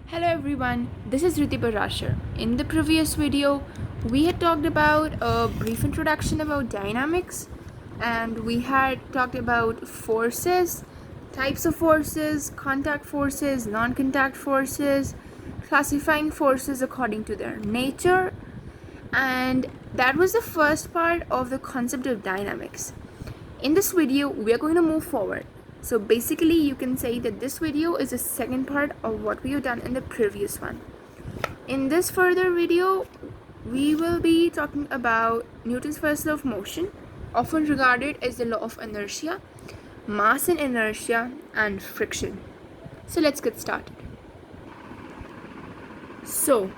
Hello everyone, this is Riti Parashar. In the previous video, we had talked about a brief introduction about dynamics, and we had talked about forces, types of forces, contact forces, non-contact forces, classifying forces according to their nature, and that was the first part of the concept of dynamics. In this video, we are going to move forward. So basically, you can say that this video is the second part of what we have done in the previous one. In this further video, we will be talking about Newton's first law of motion, often regarded as the law of inertia, mass and inertia, and friction. So let's get started. So,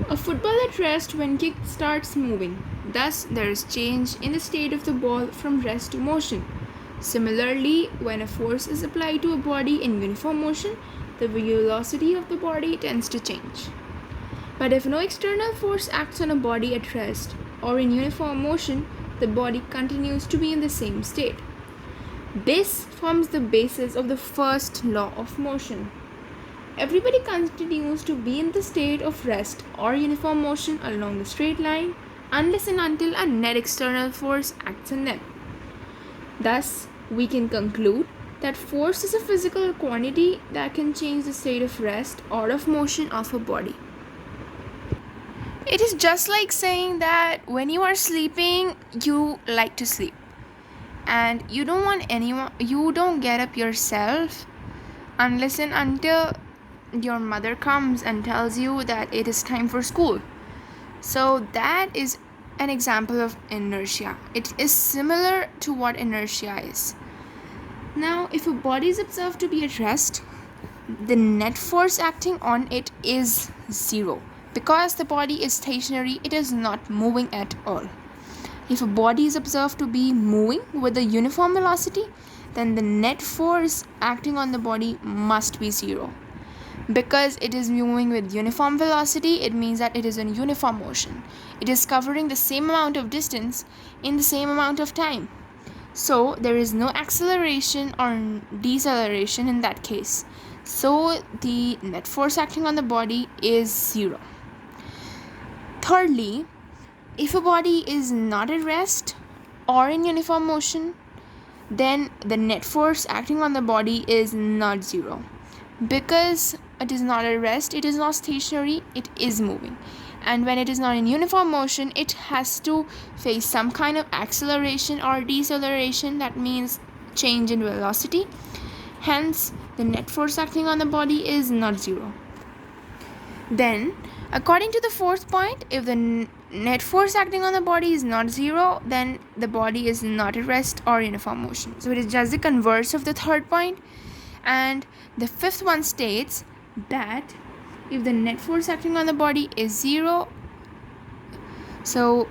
a football at rest when kicked starts moving. Thus, there is change in the state of the ball from rest to motion. Similarly, when a force is applied to a body in uniform motion, the velocity of the body tends to change. But if no external force acts on a body at rest or in uniform motion, the body continues to be in the same state. This forms the basis of the first law of motion. Everybody continues to be in the state of rest or uniform motion along the straight line unless and until a net external force acts on them. Thus, we can conclude that force is a physical quantity that can change the state of rest or of motion of a body. It is just like saying that when you are sleeping, you like to sleep. And you don't get up yourself unless and until your mother comes and tells you that it is time for school. So that is an example of inertia. It is similar to what inertia is. Now, if a body is observed to be at rest, the net force acting on it is zero. Because the body is stationary, it is not moving at all. If a body is observed to be moving with a uniform velocity, then the net force acting on the body must be zero. Because it is moving with uniform velocity, it means that it is in uniform motion. It is covering the same amount of distance in the same amount of time. So there is no acceleration or deceleration in that case. So the net force acting on the body is zero. Thirdly, if a body is not at rest or in uniform motion, then the net force acting on the body is not zero. Because it is not at rest, it is not stationary, it is moving. And when it is not in uniform motion, it has to face some kind of acceleration or deceleration, that means change in velocity. Hence, the net force acting on the body is not zero. Then, according to the fourth point, if the net force acting on the body is not zero, then the body is not at rest or uniform motion. So it is just the converse of the third point. And the fifth one states that if the net force acting on the body is zero, so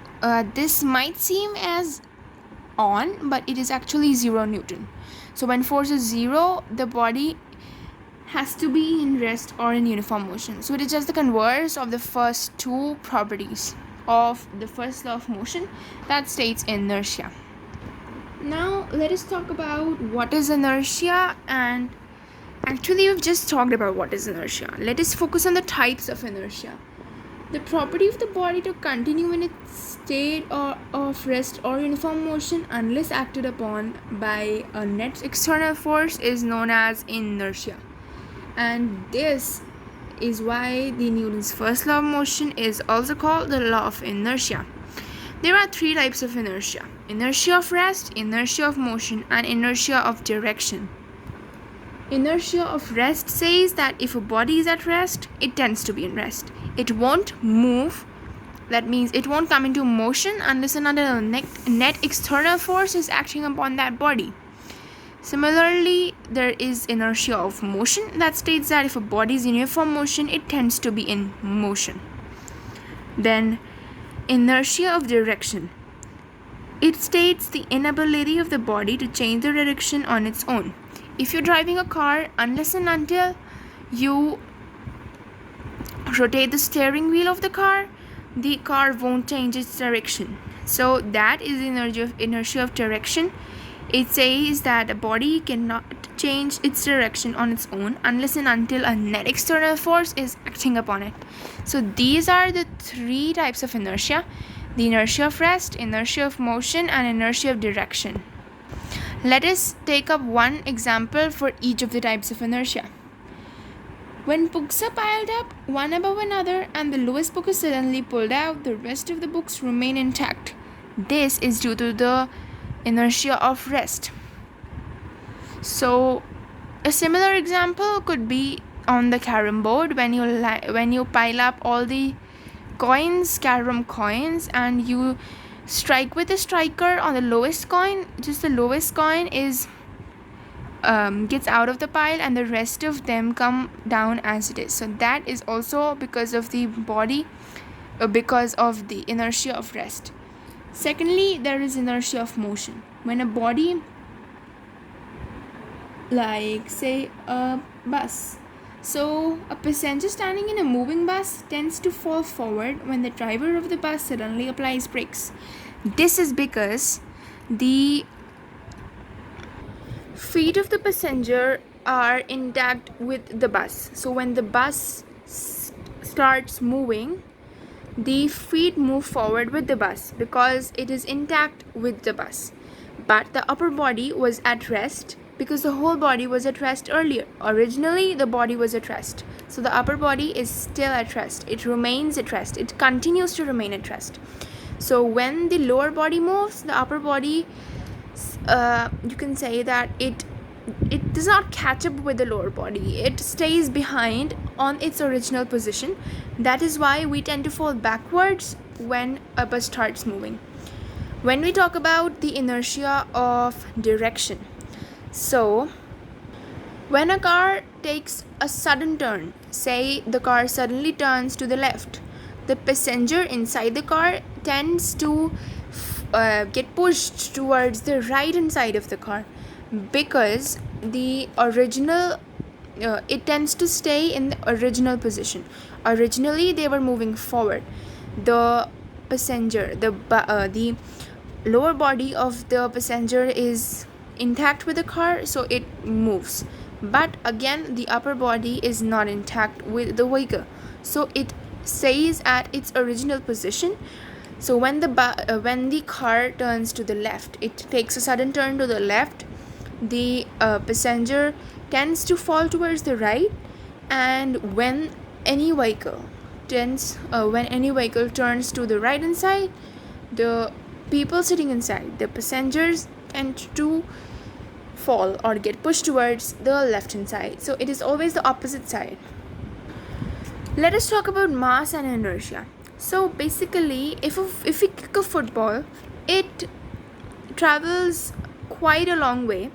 this might seem as on, but it is actually 0 Newton. So when force is zero, the body has to be in rest or in uniform motion. So it is just the converse of the first two properties of the first law of motion that states inertia. Now let us talk about what is inertia, and actually we've just talked about what is inertia. Let us focus on the types of inertia. The property of the body to continue in its state of rest or uniform motion unless acted upon by a net external force is known as inertia. And this is why the Newton's first law of motion is also called the law of inertia. There are three types of inertia: inertia of rest, inertia of motion, and inertia of direction. Inertia of rest says that if a body is at rest, it tends to be in rest. It won't move. That means it won't come into motion unless another net external force is acting upon that body. Similarly, there is inertia of motion that states that if a body is in uniform motion, it tends to be in motion. Then, inertia of direction. It states the inability of the body to change the direction on its own. If you're driving a car, unless and until you rotate the steering wheel of the car won't change its direction. So that is inertia of direction. It says that a body cannot change its direction on its own unless and until a net external force is acting upon it. So these are the three types of inertia: the inertia of rest, inertia of motion, and inertia of direction. Let us take up one example for each of the types of inertia. When books are piled up one above another and the lowest book is suddenly pulled out, the rest of the books remain intact. This is due to the inertia of rest. So a similar example could be on the carom board when you pile up all the carom coins, and you strike with a striker on the lowest coin. Just the lowest coin is gets out of the pile and the rest of them come down as it is. So that is also because of the body, because of the inertia of rest. Secondly, there is inertia of motion. When a body, like say a bus, so a passenger standing in a moving bus tends to fall forward when the driver of the bus suddenly applies brakes. This is because the feet of the passenger are intact with the bus. So when the bus starts moving, the feet move forward with the bus because it is intact with the bus. But the upper body was at rest because the whole body was at rest earlier. Originally, the body was at rest. So the upper body is still at rest. It remains at rest. It continues to remain at rest. So when the lower body moves, the upper body, you can say that it does not catch up with the lower body. It stays behind on its original position. That is why we tend to fall backwards when a bus starts moving. When we talk about the inertia of direction, so when a car takes a sudden turn, say the car suddenly turns to the left, the passenger inside the car tends to get pushed towards the right hand side of the car because the original it tends to stay in the original position. Originally they were moving forward. The passenger, the lower body of the passenger is intact with the car, so it moves. But again, the upper body is not intact with the vehicle, so it stays at its original position. So when the car turns to the left, it takes a sudden turn to the left, the passenger tends to fall towards the right, and when any vehicle turns to the right hand side, the people sitting inside, the passengers, tend to fall or get pushed towards the left hand side. So it is always the opposite side. Let us talk about mass and inertia. So basically, if we kick a football, it travels quite a long way.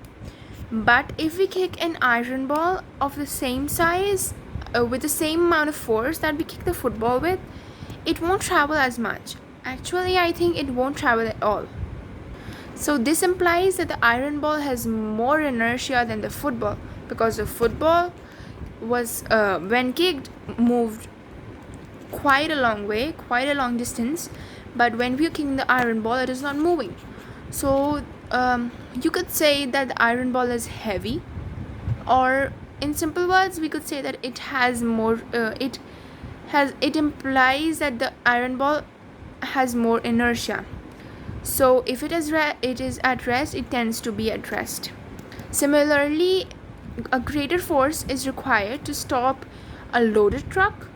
But if we kick an iron ball of the same size, with the same amount of force that we kick the football with, it won't travel as much. Actually, I think it won't travel at all. So this implies that the iron ball has more inertia than the football, because the football was, when kicked, moved quite a long way, quite a long distance, but when we are kicking the iron ball, it is not moving. So you could say that the iron ball is heavy, or in simple words, we could say that it has more. It implies that the iron ball has more inertia. So if it is at rest, it tends to be at rest. Similarly, a greater force is required to stop a loaded truck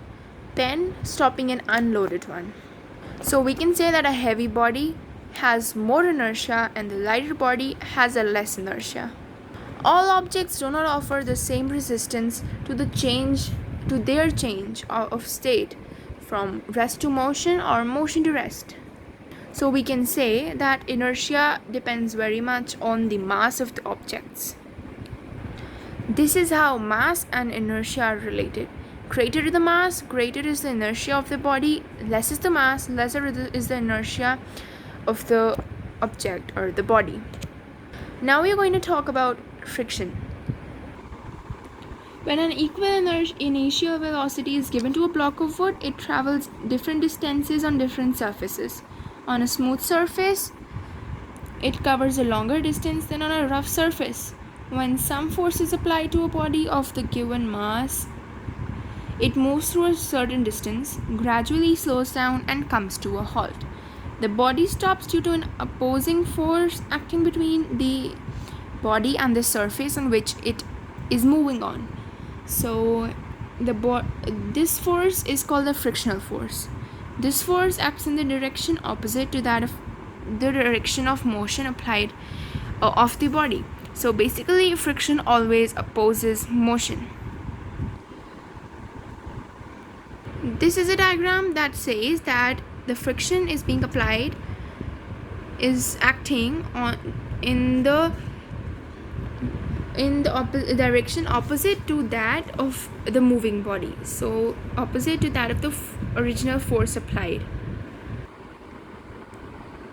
than stopping an unloaded one. So we can say that a heavy body has more inertia and the lighter body has a less inertia. All objects do not offer the same resistance to their change of state from rest to motion or motion to rest. So we can say that inertia depends very much on the mass of the objects. This is how mass and inertia are related. Greater is the mass, greater is the inertia of the body. Less is the mass, lesser is the inertia of the object or the body. Now we are going to talk about friction. When an equal initial velocity is given to a block of wood, it travels different distances on different surfaces. On a smooth surface, It covers a longer distance than on a rough surface. When some force is applied to a body of the given mass, it moves through a certain distance, gradually slows down, and comes to a halt. The body stops due to an opposing force acting between the body and the surface on which it is moving on. So, this force is called the frictional force. This force acts in the direction opposite to that of the direction of motion applied of the body. So basically, friction always opposes motion. This is a diagram that says that the friction is being applied, is acting on in the direction opposite to that of the moving body. So opposite to that of the original force applied.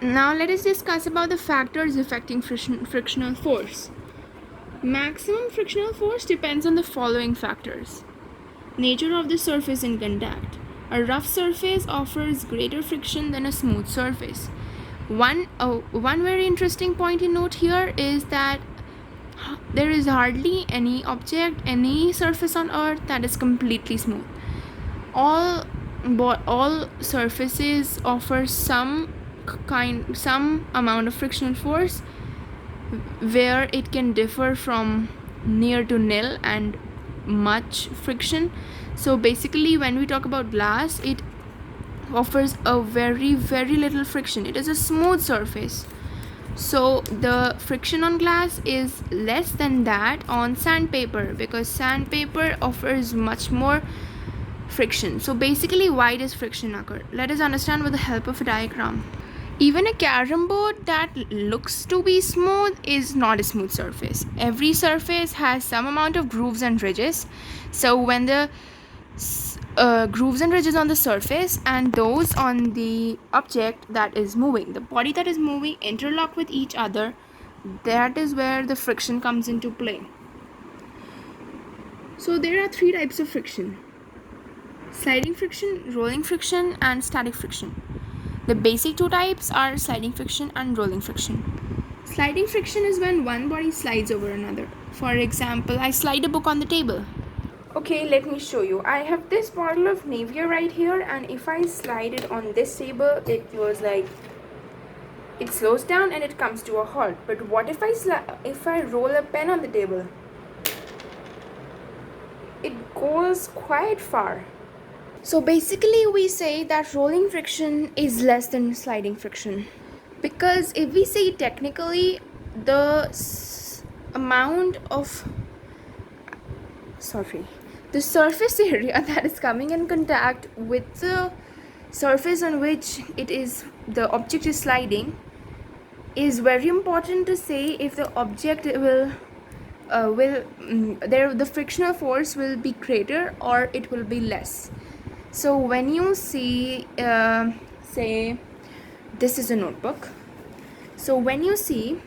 Now let us discuss about the factors affecting frictional force. Maximum frictional force depends on the following factors. Nature of the surface in contact. A rough surface offers greater friction than a smooth surface. One very interesting point to note here is that there is hardly any object, any surface on earth that is completely smooth. All surfaces offer some amount of frictional force, where it can differ from near to nil and much friction. So basically, when we talk about glass, it offers a very little friction. It is a smooth surface, so the friction on glass is less than that on sandpaper, because sandpaper offers much more friction. So basically, why does friction occur? Let us understand with the help of a diagram. Even a carom board that looks to be smooth is not a smooth surface. Every surface has some amount of grooves and ridges. So when the grooves and ridges on the surface and those on the object that is moving, the body that is moving, interlock with each other, that is where the friction comes into play. So there are three types of friction: sliding friction, rolling friction, and static friction. The basic two types are sliding friction and rolling friction. Sliding friction is when one body slides over another. For example, I slide a book on the table. Okay, let me show you. I have this bottle of Nivea right here, and if I slide it on this table, it goes like, it slows down and it comes to a halt. But what if I roll a pen on the table? It goes quite far. So basically, we say that rolling friction is less than sliding friction, because if we say technically, the surface area that is coming in contact with the surface on which the object is sliding is very important to say if the object the frictional force will be greater or it will be less. So when you see, say this is a notebook, so when you see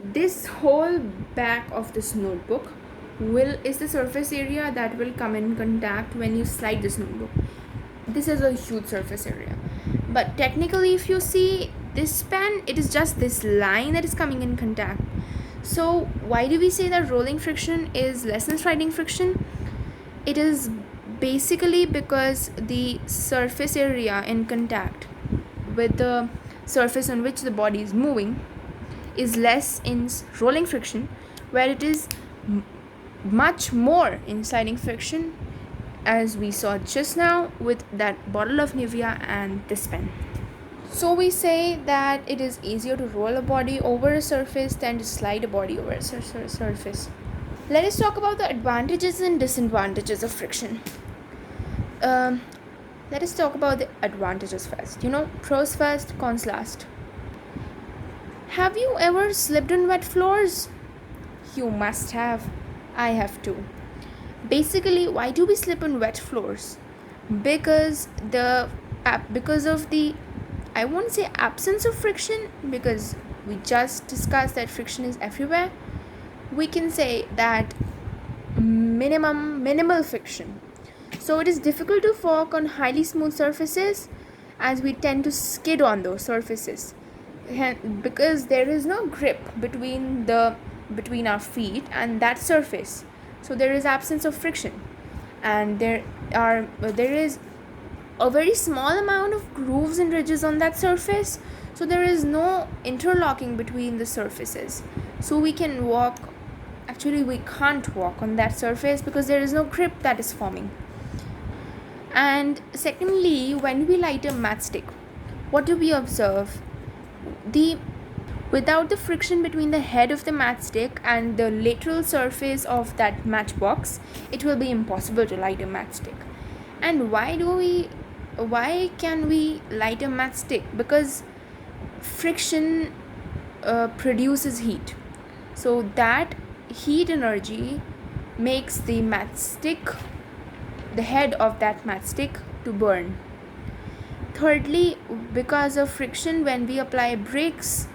this whole back of this notebook is the surface area that will come in contact when you slide this notebook. This is a huge surface area, but technically if you see this pen, it is just this line that is coming in contact. So why do we say that rolling friction is less than sliding friction? It is basically because the surface area in contact with the surface on which the body is moving is less in rolling friction, where it is much more in sliding friction, as we saw just now with that bottle of Nivea and this pen. So we say that it is easier to roll a body over a surface than to slide a body over a surface. Let us talk about the advantages and disadvantages of friction. Let us talk about the advantages first. Pros first, cons last. Have you ever slipped on wet floors? You must have. I have too. Basically, why do we slip on wet floors? Because of the, I won't say absence of friction, because we just discussed that friction is everywhere. We can say that minimal friction. So it is difficult to walk on highly smooth surfaces, as we tend to skid on those surfaces. because there is no grip between our feet and that surface, so there is absence of friction, and there is a very small amount of grooves and ridges on that surface, so there is no interlocking between the surfaces, so we can walk. Actually, we can't walk on that surface because there is no grip that is forming. And secondly, when we light a matchstick, what do we observe? The Without the friction between the head of the matchstick and the lateral surface of that matchbox, it will be impossible to light a matchstick. And why can we light a matchstick? Because friction produces heat, so that heat energy makes the matchstick, the head of that matchstick, to burn. Thirdly, because of friction, when we apply brakes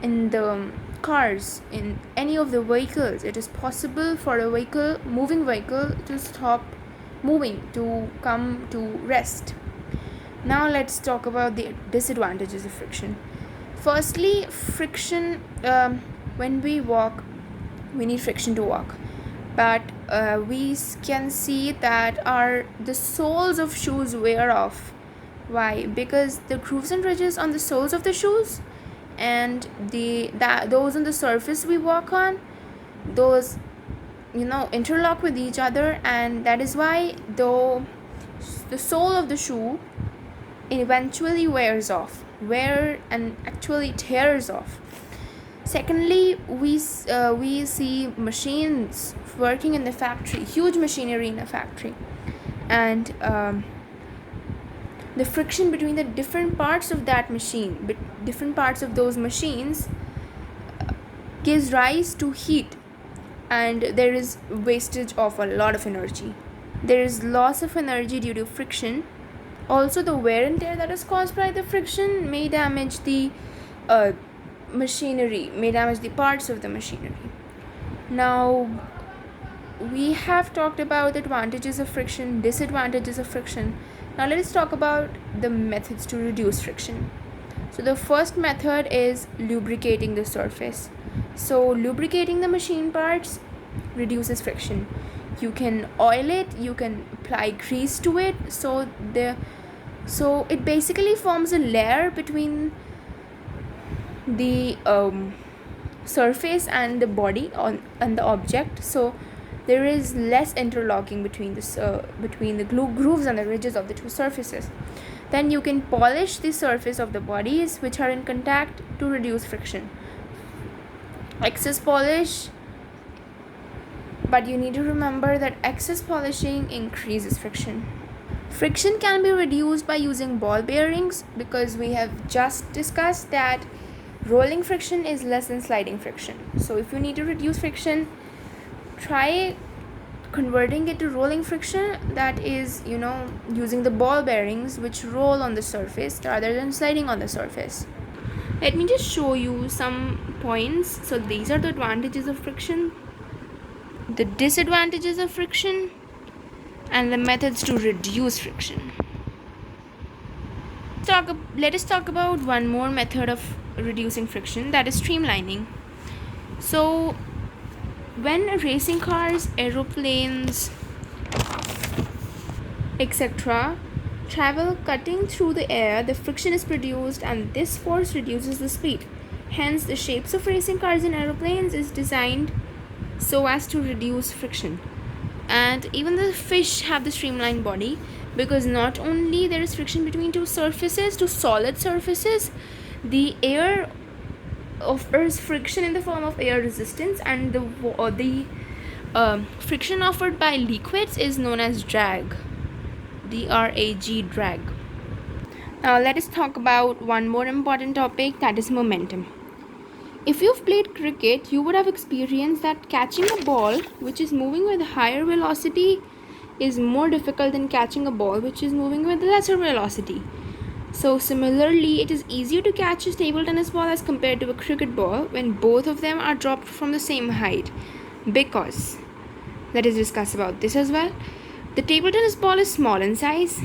in the cars, in any of the vehicles, it is possible for a moving vehicle, to stop moving, to come to rest. Now let's talk about the disadvantages of friction. Firstly, friction, when we walk, we need friction to walk, but we can see that the soles of shoes wear off. Why? Because the grooves and ridges on the soles of the shoes and those on the surface we walk on, those interlock with each other, and that is why though the sole of the shoe eventually wears off, and actually tears off. Secondly, we see machines working in the factory, huge machinery in a factory, and the friction between the different parts of that machine, different parts of those machines, gives rise to heat, and there is wastage of a lot of energy. There is loss of energy due to friction. Also, the wear and tear that is caused by the friction may damage the machinery, may damage the parts of the machinery. Now, we have talked about the advantages of friction, disadvantages of friction. Now let us talk about the methods to reduce friction. So the first method is lubricating the surface. So lubricating the machine parts reduces friction. You can oil it, you can apply grease to it, so it basically forms a layer between the surface and the body and the object, so there is less interlocking between the grooves and the ridges of the two surfaces. Then you can polish the surface of the bodies which are in contact to reduce friction. Excess polish, but you need to remember that excess polishing increases friction. Friction can be reduced by using ball bearings, because we have just discussed that rolling friction is less than sliding friction. So if you need to reduce friction, try converting it to rolling friction, that is using the ball bearings which roll on the surface rather than sliding on the surface. Let me just show you some points. So these are the advantages of friction, the disadvantages of friction, and the methods to reduce friction. Let us talk about one more method of reducing friction, that is streamlining. So when racing cars, aeroplanes, etc. travel cutting through the air, the friction is produced, and this force reduces the speed. Hence, the shapes of racing cars and aeroplanes is designed so as to reduce friction. And even the fish have the streamlined body, because not only there is friction between two solid surfaces, the air offers friction in the form of air resistance, and the friction offered by liquids is known as drag. drag. Now let us talk about one more important topic, that is momentum. If you've played cricket, you would have experienced that catching a ball which is moving with higher velocity is more difficult than catching a ball which is moving with lesser velocity. So similarly, it is easier to catch a table tennis ball as compared to a cricket ball when both of them are dropped from the same height, because, let us discuss about this as well. The table tennis ball is small in size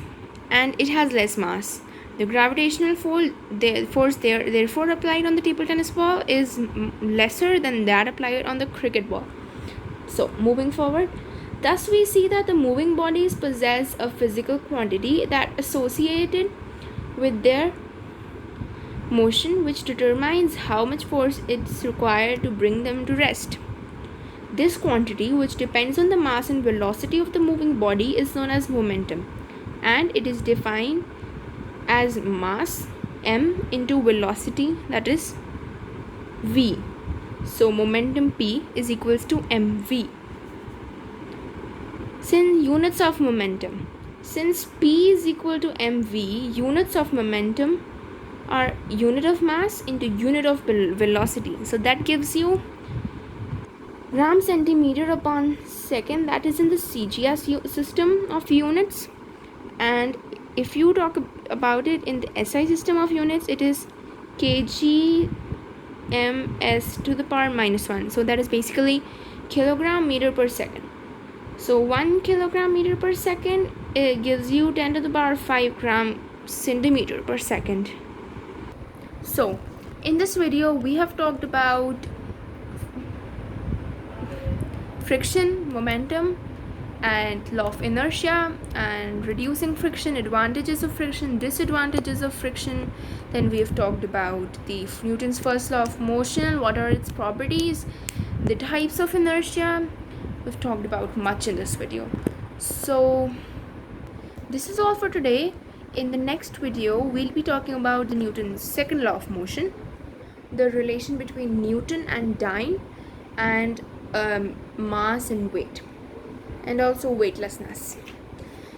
and it has less mass. The gravitational force therefore applied on the table tennis ball is lesser than that applied on the cricket ball. So, moving forward, thus we see that the moving bodies possess a physical quantity that associated with their motion, which determines how much force is required to bring them to rest. This quantity, which depends on the mass and velocity of the moving body, is known as momentum, and it is defined as mass m into velocity, that is v. So momentum p is equals to mv. Since units of momentum, since p is equal to mv, units of momentum are unit of mass into unit of velocity. So that gives you gram centimeter upon second, that is in the CGS system of units. And if you talk about it in the SI system of units, it is kg ms to the power minus 1. So that is basically kilogram meter per second. So 1 kilogram meter per second, it gives you 10 to the power 5 gram centimeter per second. So in this video we have talked about friction, momentum, and law of inertia, and reducing friction, advantages of friction, disadvantages of friction. Then we have talked about the Newton's first law of motion, what are its properties, the types of inertia. We've talked about much in this video. So this is all for today. In the next video we'll be talking about the Newton's second law of motion, the relation between Newton and dyne, and mass and weight, and also weightlessness.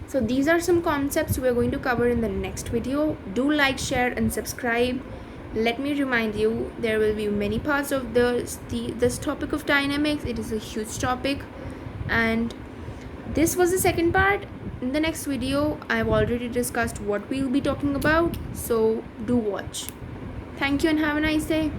So these are some concepts we're going to cover in the next video. Do like, share, and subscribe. Let me remind you, there will be many parts of this topic of dynamics. It is a huge topic, and this was the second part. In the next video I've already discussed what we'll be talking about, so do watch. Thank you and have a nice day.